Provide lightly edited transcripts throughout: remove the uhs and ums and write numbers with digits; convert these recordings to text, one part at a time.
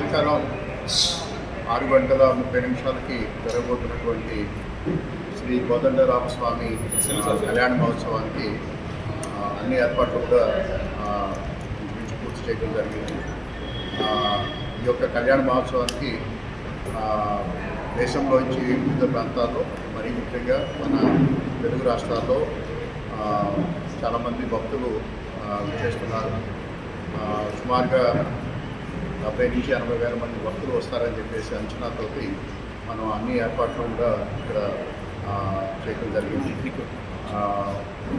సాయంకాలం 6:30 జరగబోతున్నటువంటి శ్రీ కోదండరామస్వామి కళ్యాణ మహోత్సవానికి అన్ని ఏర్పాట్లు కూడా పూర్తి చేయడం జరిగింది. ఈ యొక్క కళ్యాణ మహోత్సవానికి దేశంలోంచి వివిధ ప్రాంతాల్లో మరీ ముఖ్యంగా మన తెలుగు రాష్ట్రాల్లో చాలామంది భక్తులు చేస్తున్నారు. సుమారుగా 70 నుంచి 80 వేల మంది భక్తులు వస్తారని చెప్పేసి అంచనాతోటి మనం అన్ని ఏర్పాట్లు కూడా ఇక్కడ చేయడం జరిగింది.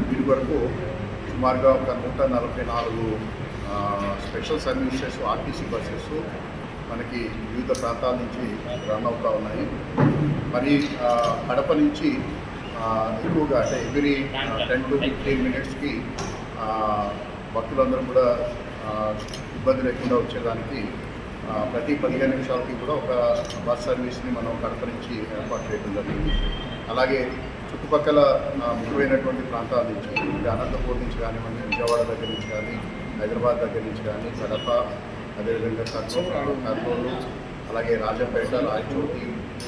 వీటి వరకు సుమారుగా ఒక 144 స్పెషల్ సర్వీసెస్ ఆర్టీసీ బస్సెస్ మనకి వివిధ ప్రాంతాల నుంచి రన్ అవుతూ ఉన్నాయి. మరి కడప నుంచి ఎక్కువగా అంటే ఎవ్రీ 10 to 15 మినిట్స్కి భక్తులందరూ కూడా ఇబ్బంది లేకుండా వచ్చేదానికి ప్రతి 15 నిమిషాలకి కూడా ఒక బస్ సర్వీస్ని మనం కడప నుంచి ఏర్పాటు చేయడం జరిగింది. అలాగే చుట్టుపక్కల ముఖ్యమైనటువంటి ప్రాంతాల నుంచి అనంతపూర్ నుంచి కానివ్వండి, విజయవాడ దగ్గర నుంచి కానీ, హైదరాబాద్ దగ్గర నుంచి కానీ, కడప, అదేవిధంగా కర్నూలు, అలాగే రాజంపేట, రాయచోటి,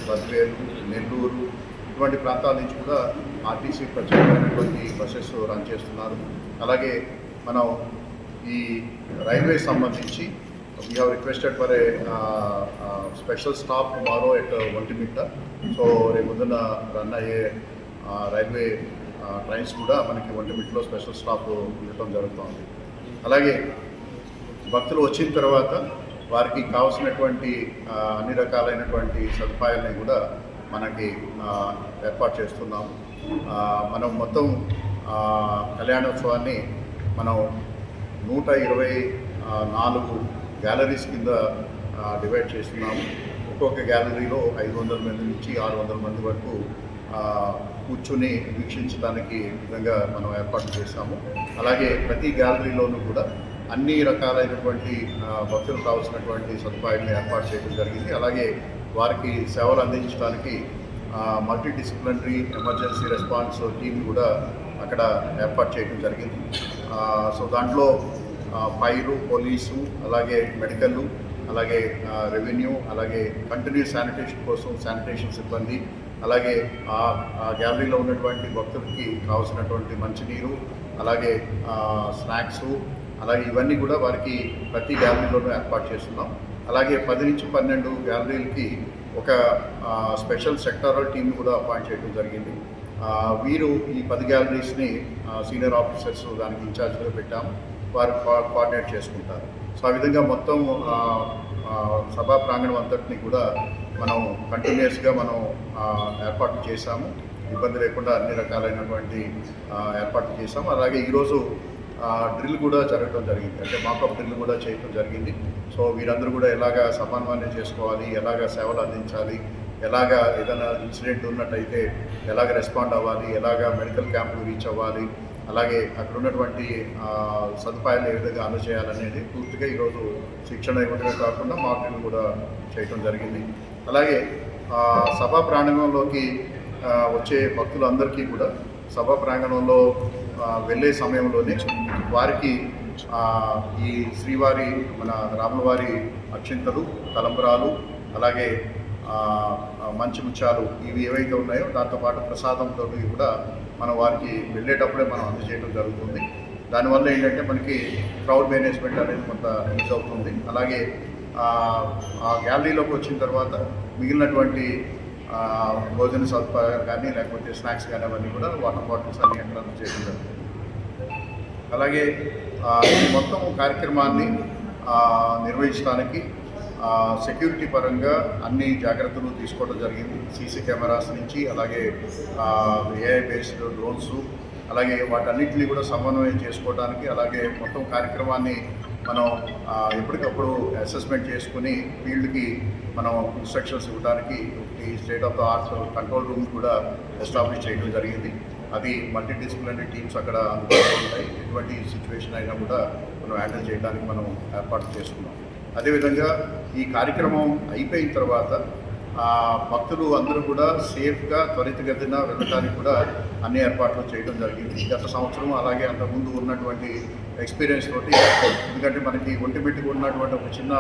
బద్వేలు, నెల్లూరు ఇటువంటి ప్రాంతాల నుంచి కూడా ఆర్టీసీ ప్రత్యేకమైనటువంటి బస్సెస్ రన్ చేస్తున్నారు. అలాగే మనం ఈ రైల్వే సంబంధించి we have requested for a special stop tomorrow at Vontimitta. So రేపొద్దున రన్ అయ్యే రైల్వే ట్రైన్స్ కూడా మనకి ఒంటిమిట్టలో స్పెషల్ స్టాప్ ఉండటం జరుగుతుంది. అలాగే భక్తులు వచ్చిన తర్వాత వారికి కావాల్సినటువంటి అన్ని రకాలైనటువంటి సదుపాయాలని కూడా మనకి ఏర్పాటు చేస్తున్నాము. మనం మొత్తం కళ్యాణోత్సవాన్ని మనం 124 గ్యాలరీస్ కింద డివైడ్ చేస్తున్నాము. ఒక్కొక్క గ్యాలరీలో 500 మంది నుంచి 600 మంది వరకు కూర్చుని వీక్షించడానికి విధంగా మనం ఏర్పాటు చేశాము. అలాగే ప్రతి గ్యాలరీలోనూ కూడా అన్ని రకాలైనటువంటి భక్తులు కావాల్సినటువంటి సదుపాయాలను ఏర్పాటు చేయడం జరిగింది. అలాగే వారికి సేవలు అందించడానికి multi disciplinary emergency response team కూడా అక్కడ ఏర్పాటు చేయడం జరిగింది. సో దాంట్లో ఫైరు, పోలీసు, అలాగే మెడికల్, అలాగే రెవెన్యూ, అలాగే కంటిన్యూస్ శానిటేషన్ కోసం శానిటేషన్ సిబ్బంది, అలాగే ఆ గ్యాలరీలో ఉన్నటువంటి భక్తులకి కావాల్సినటువంటి మంచినీరు, అలాగే స్నాక్స్, అలాగే ఇవన్నీ కూడా వారికి ప్రతి గ్యాలరీలోనూ ఏర్పాటు చేస్తున్నాం. అలాగే 10 నుంచి 12 గ్యాలరీలకి ఒక స్పెషల్ సెక్టరల్ టీమ్ కూడా అపాయింట్ చేయడం జరిగింది. వీరు ఈ 10 గ్యాలరీస్ని సీనియర్ ఆఫీసర్స్ దానికి ఇన్ఛార్జ్గా పెట్టాము. వారు కోఆర్డినేట్ చేసుకుంటారు. సో ఆ విధంగా మొత్తం సభా ప్రాంగణం అంతటిని కూడా మనం కంటిన్యూస్గా మనం ఏర్పాట్లు చేశాము. ఇబ్బంది లేకుండా అన్ని రకాలైనటువంటి ఏర్పాట్లు చేశాము. అలాగే ఈరోజు డ్రిల్ కూడా జరగడం జరిగింది, అంటే మాకప్ డ్రిల్ కూడా చేయడం జరిగింది. సో వీరందరూ కూడా ఎలాగా సమన్వయం చేసుకోవాలి, ఎలాగ సేవలు అందించాలి, ఎలాగ ఏదైనా ఇన్సిడెంట్ ఉన్నట్టయితే ఎలాగ రెస్పాండ్ అవ్వాలి, ఎలాగ మెడికల్ క్యాంపులు రీచ్ అవ్వాలి, అలాగే అక్కడ ఉన్నటువంటి సదుపాయాలు ఏ విధంగా అందజేయాలనేది పూర్తిగా ఈరోజు శిక్షణ ఇవ్వడమే కాకుండా మాక్ డ్రిల్ కూడా చేయడం జరిగింది. అలాగే సభా ప్రాంగణంలోకి వచ్చే భక్తులందరికీ కూడా సభా ప్రాంగణంలో వెళ్ళే సమయంలోనే వారికి ఈ శ్రీవారి మన రాములవారి అక్షింతలు, తలంబరాలు, అలాగే మంచి ముత్యాలు ఇవి ఏవైతే ఉన్నాయో దాంతోపాటు ప్రసాదంతో కూడా మనం వారికి వెళ్ళేటప్పుడే మనం అందజేయడం జరుగుతుంది. దానివల్ల ఏంటంటే మనకి క్రౌడ్ మేనేజ్మెంట్ అనేది కొంత యూజ్ అవుతుంది. అలాగే ఆ గ్యాలరీలోకి వచ్చిన తర్వాత మిగిలినటువంటి భోజన సదుపాయాలు కానీ లేకపోతే స్నాక్స్ కానీ అవన్నీ కూడా వాటర్ బాటిల్స్ అన్నీ అక్కడ చేయడం జరుగుతుంది. అలాగే ఈ మొత్తం కార్యక్రమాన్ని నిర్వహించడానికి సెక్యూరిటీ పరంగా అన్ని జాగ్రత్తలు తీసుకోవడం జరిగింది. సీసీ కెమెరాస్ నుంచి అలాగే ఏఐ బేస్డ్ డ్రోన్స్, అలాగే వాటన్నిటిని కూడా సమన్వయం చేసుకోవడానికి, అలాగే మొత్తం కార్యక్రమాన్ని మనం ఎప్పటికప్పుడు అసెస్మెంట్ చేసుకుని ఫీల్డ్కి మనం ఇన్స్ట్రక్షన్స్ ఇవ్వడానికి ఈ state of the art control room కూడా ఎస్టాబ్లిష్ చేయడం జరిగింది. అది మల్టీ డిసిప్లినరీ టీమ్స్ అక్కడ అందుబాటులో ఉంటాయి. ఎటువంటి సిచ్యువేషన్ అయినా కూడా మనం హ్యాండిల్ చేయడానికి మనం ఏర్పాటు చేసుకున్నాం. అదేవిధంగా ఈ కార్యక్రమం అయిపోయిన తర్వాత భక్తులు అందరూ కూడా సేఫ్గా త్వరితగతిన వెళ్ళడానికి కూడా అన్ని ఏర్పాట్లు చేయడం జరిగింది. గత సంవత్సరం అలాగే అంతకుముందు ఉన్నటువంటి ఎక్స్పీరియన్స్ తోటి, ఎందుకంటే మనకి ఒంటిమిట్టకు ఉన్నటువంటి ఒక చిన్న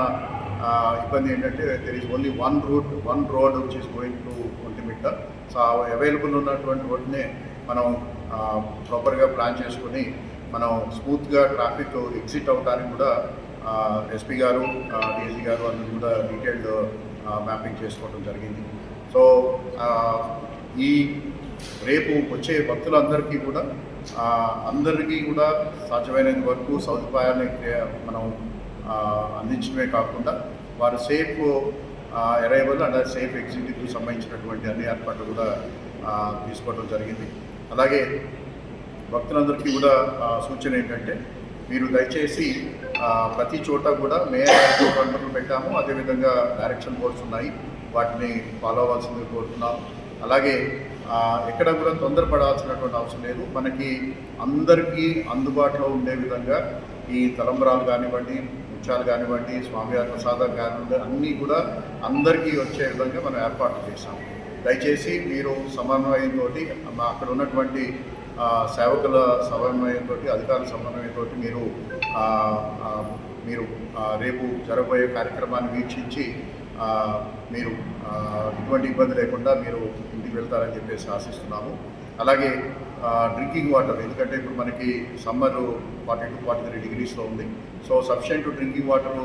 ఇబ్బంది ఏంటంటే there is only one road which is going to Vontimitta. So available ఉన్నటువంటి రోడ్నే మనం ప్రాపర్గా ప్లాన్ చేసుకొని మనం స్మూత్గా ట్రాఫిక్ ఎగ్జిట్ అవడానికి కూడా ఎస్పీ గారు, డిఎస్సీ గారు అందరూ కూడా డీటెయిల్డ్ మ్యాపింగ్ చేసుకోవడం జరిగింది. సో ఈ రేపు వచ్చే భక్తులందరికీ కూడా సాధ్యమైనంత వరకు సదుపాయాన్ని మనం అందించడమే కాకుండా వారు సేఫ్ అరైవల్ అండ్ సేఫ్ ఎగ్జిట్కి సంబంధించినటువంటి అన్ని ఏర్పాట్లు కూడా తీసుకోవడం జరిగింది. అలాగే భక్తులందరికీ కూడా సూచన ఏంటంటే మీరు దయచేసి ప్రతి చోట కూడా మేయర్ కంట్రోల్ పెట్టాము, అదేవిధంగా డైరెక్షన్ బోర్డ్స్ ఉన్నాయి, వాటిని ఫాలో అవ్వాల్సిందిగా కోరుతున్నాము. అలాగే ఎక్కడ కూడా తొందరపడాల్సినటువంటి అవసరం లేదు. మనకి అందరికీ అందుబాటులో ఉండే విధంగా ఈ తలంబరాలు కానివ్వండి, ముత్యాలు కానివ్వండి, స్వామివారి ప్రసాదం కానివ్వండి, అన్నీ కూడా అందరికీ వచ్చే విధంగా మనం ఏర్పాట్లు చేశాం. దయచేసి మీరు సమన్వయంతో అక్కడ ఉన్నటువంటి సేవకుల సమన్వయంతో, అధికారుల సమన్వయంతో మీరు రేపు జరగబోయే కార్యక్రమాన్ని వీక్షించి మీరు ఎటువంటి ఇబ్బంది లేకుండా మీరు ఇంటికి వెళ్తారని చెప్పేసి ఆశిస్తున్నాము. అలాగే డ్రింకింగ్ వాటర్, ఎందుకంటే ఇప్పుడు మనకి సమ్మర్ 42-43 డిగ్రీస్లో ఉంది. సో సఫిషియెంట్ డ్రింకింగ్ వాటర్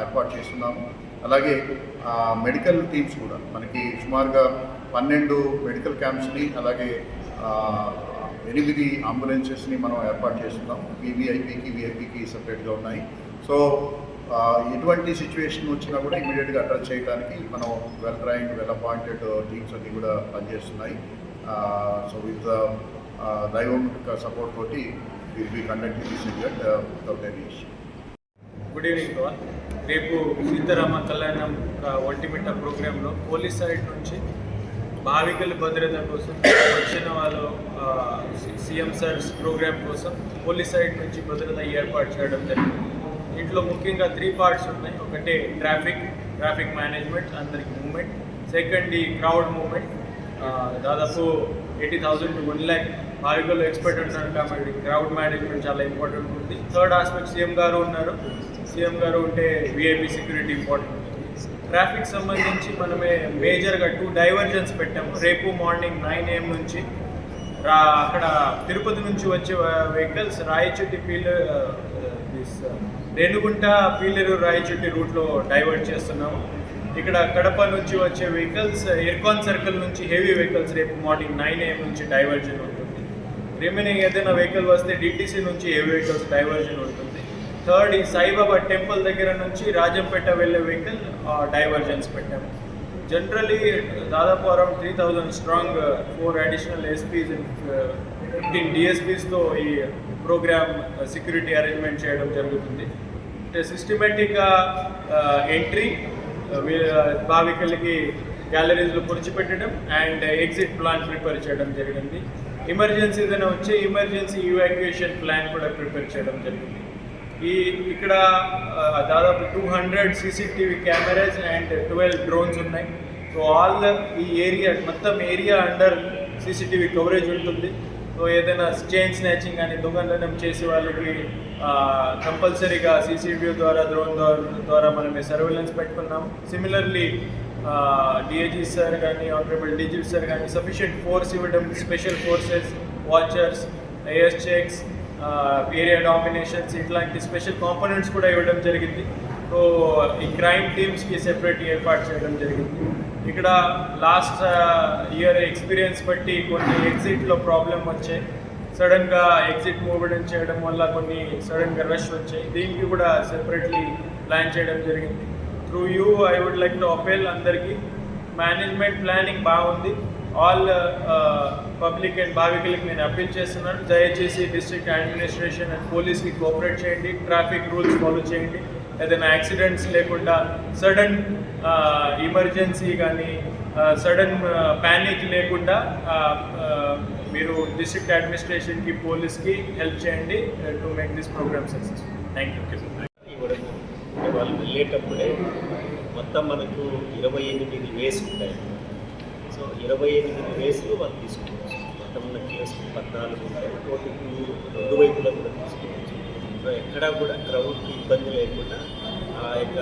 ఏర్పాటు చేస్తున్నాము. అలాగే మెడికల్ టీమ్స్ కూడా మనకి సుమారుగా 12 మెడికల్ క్యాంప్స్ని, అలాగే 8 అంబులెన్సెస్ని మనం ఏర్పాటు చేస్తున్నాం. వీవీఐపీకి, విఐపీకి సపరేట్గా ఉన్నాయి. సో ఎటువంటి సిచ్యువేషన్ వచ్చినా కూడా ఇమీడియట్గా అడ్రస్ చేయడానికి మనం well trained, well appointed teams అన్నీ కూడా పనిచేస్తున్నాయి. సో విత్ దైవం సపోర్ట్ తోటి will be conducting this event without any issue. Good evening to all. రేపు సీతారామ కళ్యాణం ఒంటిమిట్ట ప్రోగ్రాంలో పోలీస్ సైడ్ నుంచి భావికుల భద్రత కోసం వచ్చిన వాళ్ళు సీఎం సర్స్ ప్రోగ్రామ్ కోసం పోలీస్ సైడ్ నుంచి భద్రత ఏర్పాటు చేయడం జరిగింది. ఇంట్లో ముఖ్యంగా 3 పార్ట్స్ ఉన్నాయి. ఒకటి ట్రాఫిక్ మేనేజ్మెంట్, అందరికి మూవ్మెంట్. సెకండ్ ఈ క్రౌడ్ మూవ్మెంట్. దాదాపు 80,000 to 1 lakh భావికులు ఎక్స్పర్ట్ ఉన్నారు కాబట్టి క్రౌడ్ మేనేజ్మెంట్ చాలా ఇంపార్టెంట్ ఉంది. థర్డ్ ఆస్పెక్ట్ సీఎం గారు ఉన్నారు. సీఎం గారు ఉంటే విఐపి సెక్యూరిటీ ఇంపార్టెంట్. ట్రాఫిక్ సంబంధించి మనమే మేజర్గా 2 డైవర్జన్స్ పెట్టాము. రేపు మార్నింగ్ 9 AM నుంచి అక్కడ తిరుపతి నుంచి వచ్చే వెహికల్స్ రాయచోటి రేణుగుంట పీలేరు రాయచోటి రూట్లో డైవర్ట్ చేస్తున్నాము. ఇక్కడ కడప నుంచి వచ్చే వెహికల్స్ ఇర్కాన్ సర్కిల్ నుంచి హెవీ వెహికల్స్ రేపు మార్నింగ్ 9 AM నుంచి డైవర్జన్ ఉంటుంది. రిమైనింగ్ ఏదైనా వెహికల్ వస్తే డిటీసీ నుంచి హెవీ వెహికల్స్ డైవర్జన్ ఉంటుంది. థర్డ్ ఈ సాయిబాబా టెంపుల్ దగ్గర నుంచి రాజంపేట వెళ్ళే వెహికల్ డైవర్జన్స్ పెట్టాము. జనరలీ దాదాపు అరౌండ్ 3,000 స్ట్రాంగ్ 4 అడిషనల్ ఎస్పీస్ 15 డిఎస్పీస్తో ఈ ప్రోగ్రామ్ సెక్యూరిటీ అరేంజ్మెంట్ చేయడం జరుగుతుంది. సిస్టమేటిక్గా entry భావికులకి గ్యాలరీస్లో పొడిచిపెట్టడం and exit plan prepare చేయడం జరిగింది. ఎమర్జెన్సీ ఏదైనా వచ్చే ఎమర్జెన్సీ ఇవాక్యుయేషన్ ప్లాన్ కూడా ప్రిపేర్ చేయడం జరిగింది. ఇక్కడ దాదాపు 200 CCTV కెమెరాస్ అండ్ 12 డ్రోన్స్ ఉన్నాయి. సో ఆల్ ఈ ఏరియా మొత్తం ఏరియా అండర్ CCTV కవరేజ్ ఉంటుంది. సో ఏదైనా చైన్ స్నాచింగ్ కానీ దొంగతనం చేసే వాళ్ళకి కంపల్సరీగా CCTV ద్వారా డ్రోన్ ద్వారా మనం సర్వేలెన్స్ పెట్టుకున్నాం. సిమిలర్లీ డిఐజీ సార్ కానీ ఆనరబుల్ డీజీ సార్ కానీ సఫిషియెంట్ ఫోర్స్ ఇవ్వడం, special forces, watchers, air checks, area dominations ఇట్లాంటి స్పెషల్ కాంపోనెంట్స్ కూడా ఇవ్వడం జరిగింది. సో ఈ క్రైమ్ టీమ్స్కి సెపరేట్ ఏర్పాటు చేయడం జరిగింది. ఇక్కడ లాస్ట్ ఇయర్ ఎక్స్పీరియన్స్ బట్టి కొన్ని ఎగ్జిట్లో ప్రాబ్లం వచ్చాయి. సడన్గా ఎగ్జిట్ మూవ్మెంట్ చేయడం వల్ల కొన్ని సడన్గా రష్ వచ్చాయి. దీనికి కూడా సెపరేట్లీ ప్లాన్ చేయడం జరిగింది. Through you I would like to appeal అందరికీ మేనేజ్మెంట్ ప్లానింగ్ బాగుంది. ఆల్ పబ్లిక్ అండ్ భావికులకి నేను అపీల్ చేస్తున్నాను, దయచేసి డిస్ట్రిక్ట్ అడ్మినిస్ట్రేషన్ అండ్ పోలీస్కి కోఆపరేట్ చేయండి, ట్రాఫిక్ రూల్స్ ఫాలో చేయండి. ఏదైనా యాక్సిడెంట్స్ లేకుండా సడన్ ఎమర్జెన్సీ కానీ సడన్ ప్యానిక్ లేకుండా మీరు డిస్ట్రిక్ట్ అడ్మినిస్ట్రేషన్కి పోలీస్కి హెల్ప్ చేయండి to make this programme successful. Thank you. వాళ్ళు వెళ్ళేటప్పుడే మొత్తం మనకు 28 వేస్ ఉంటాయి. సో 28 వేస్లు వాళ్ళు తీసుకోవచ్చు. మొత్తం ఉన్న కేసులు 14 ఉంటాయి. టోటల్ 2 వైపులా కూడా తీసుకోవచ్చు. సో ఎక్కడా కూడా క్రౌడ్కి ఇబ్బంది లేకుండా ఆ యొక్క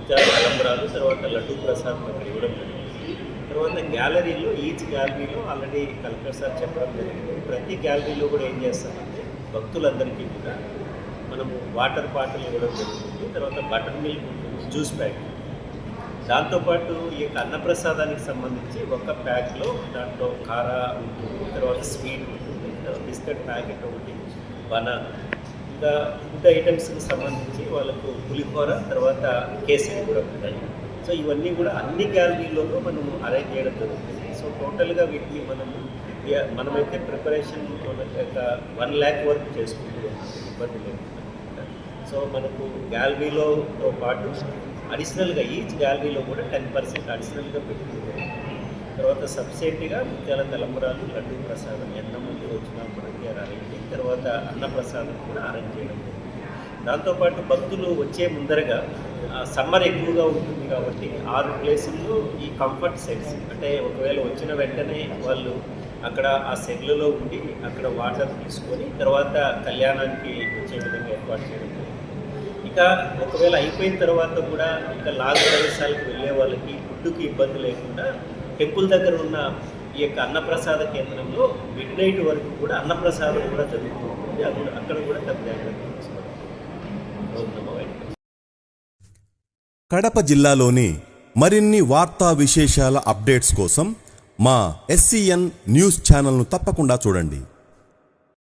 ముత్యాల తలంబ్రాలు, తర్వాత లడ్డూ ప్రసాదం అక్కడ ఇవ్వడం జరిగింది. తర్వాత గ్యాలరీలో ఈచ్ గ్యాలరీలో ఆల్రెడీ కలెక్టర్ సార్ చెప్పడం జరిగింది. ప్రతి గ్యాలరీలో కూడా ఏం చేస్తామంటే భక్తులందరికీ కూడా మనము వాటర్ బాటిల్ ఇవ్వడం జరుగుతుంది. తర్వాత బటర్ మిల్క్ ఉంటుంది, జ్యూస్ ప్యాకెట్. దాంతోపాటు ఈ యొక్క అన్నప్రసాదానికి సంబంధించి ఒక ప్యాక్లో దాంట్లో కారా ఉంటుంది, తర్వాత స్వీట్ ఉంటుంది, తర్వాత బిస్కెట్ ప్యాకెట్ ఒకటి, బనానా, ఇంకా ఫుడ్ ఐటమ్స్కి సంబంధించి వాళ్ళకు పులిహోర, తర్వాత కేసరి కూడా ఉంటాయి. సో ఇవన్నీ కూడా అన్ని గ్యాలరీలోనూ మనము అరేంజ్ చేయడం జరుగుతుంది. సో టోటల్గా వీటిని మనమైతే ప్రిపరేషన్ ఒక 1 lakh వరకు చేసుకుంటున్నాం, ఇబ్బంది లేకుండా. సో మనకు గ్యాలరీలోతో పాటు అడిషనల్గా ఈచ్ గ్యాలరీలో కూడా 10% అడిషనల్గా పెట్టుకుంటాం. తర్వాత సబ్సిడీగా ముత్యాల తలంబరాలు, లడ్డూ ప్రసాదం ఎంతమంది వచ్చినా మనకి అరేంజ్ చేసి, తర్వాత అన్నప్రసాదం కూడా అరేంజ్ చేయడం జరుగుతుంది. దాంతోపాటు భక్తులు వచ్చే ముందరగా సమ్మర్ ఎక్కువగా ఉంటుంది కాబట్టి 6 ప్లేసుల్లో ఈ కంఫర్ట్ సెట్స్, అంటే ఒకవేళ వచ్చిన వెంటనే వాళ్ళు అక్కడ ఆ సెగ్లలో ఉండి అక్కడ వాటర్ తీసుకొని తర్వాత కళ్యాణానికి వచ్చే విధంగా ఏర్పాటు చేయడం జరుగుతుంది. ఇక ఒకవేళ అయిపోయిన తర్వాత కూడా ఇంకా లాంగ్ ప్రదేశాలకు వెళ్ళే వాళ్ళకి ఫుడ్కి ఇబ్బంది లేకుండా టెంపుల్ దగ్గర ఉన్న ఈ యొక్క అన్నప్రసాద కేంద్రంలో మిడ్నైట్ వరకు కూడా అన్నప్రసాదం కూడా జరుగుతుంది. అది అక్కడ కూడా తగు జాగ్రత్తలు తీసుకోవాలి. కడప జిల్లాలోని మరిన్ని వార్తా విశేషాల అప్డేట్స్ కోసం మా SCN న్యూస్ ఛానల్ను తప్పకుండా చూడండి.